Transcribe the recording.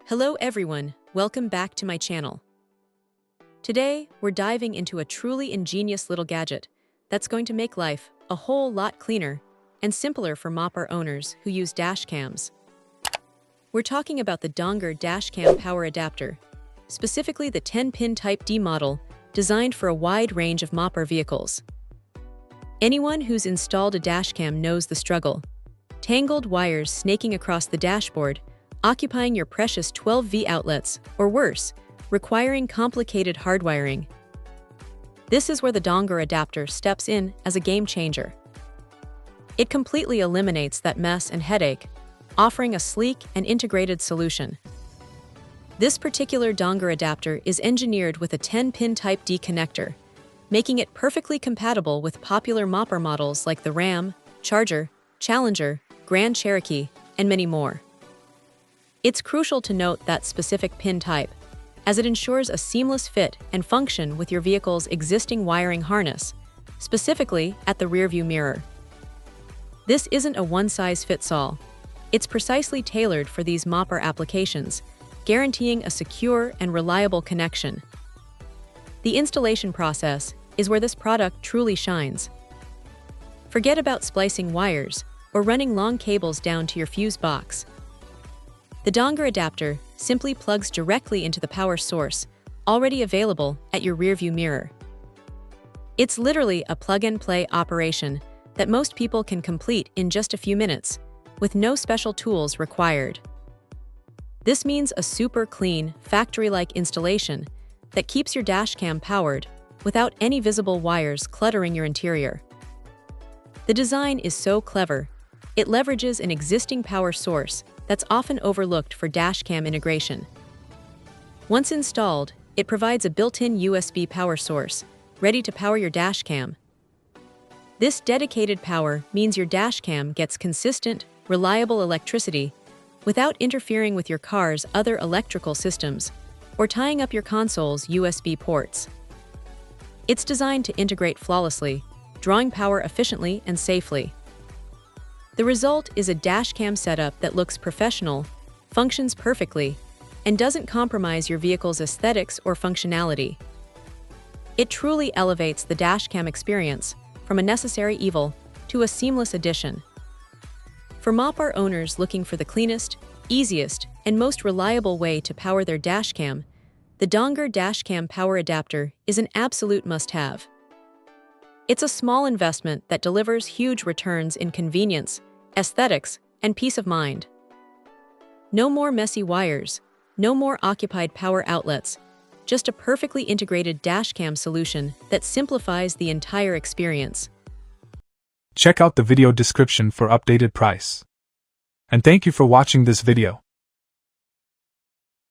Hello everyone, welcome back to my channel. Today, we're diving into a truly ingenious little gadget that's going to make life a whole lot cleaner and simpler for Mopar owners who use dash cams. We're talking about the Dongar Dashcam power adapter, specifically the 10-pin Type D model designed for a wide range of Mopar vehicles. Anyone who's installed a dashcam knows the struggle. Tangled wires snaking across the dashboard, occupying your precious 12V outlets, or worse, requiring complicated hardwiring. This is where the Dongar adapter steps in as a game changer. It completely eliminates that mess and headache, offering a sleek and integrated solution. This particular Dongar adapter is engineered with a 10-pin Type D connector, making it perfectly compatible with popular Mopar models like the Ram, Charger, Challenger, Grand Cherokee, and many more. It's crucial to note that specific pin type, as it ensures a seamless fit and function with your vehicle's existing wiring harness, specifically at the rearview mirror. This isn't a one-size-fits-all. It's precisely tailored for these Mopar applications, guaranteeing a secure and reliable connection. The installation process is where this product truly shines. Forget about splicing wires or running long cables down to your fuse box. The Dongar adapter simply plugs directly into the power source, already available at your rearview mirror. It's literally a plug-and-play operation that most people can complete in just a few minutes, with no special tools required. This means a super clean, factory-like installation that keeps your dashcam powered without any visible wires cluttering your interior. The design is so clever, it leverages an existing power source that's often overlooked for dashcam integration. Once installed, it provides a built-in USB power source, ready to power your dashcam. This dedicated power means your dashcam gets consistent, reliable electricity without interfering with your car's other electrical systems or tying up your console's USB ports. It's designed to integrate flawlessly, drawing power efficiently and safely. The result is a dashcam setup that looks professional, functions perfectly, and doesn't compromise your vehicle's aesthetics or functionality. It truly elevates the dashcam experience from a necessary evil to a seamless addition. For Mopar owners looking for the cleanest, easiest, and most reliable way to power their dashcam, the Dongar Dashcam power adapter is an absolute must-have. It's a small investment that delivers huge returns in convenience, aesthetics, and peace of mind. No more messy wires, no more occupied power outlets, just a perfectly integrated dashcam solution that simplifies the entire experience. Check out the video description for updated price. And thank you for watching this video.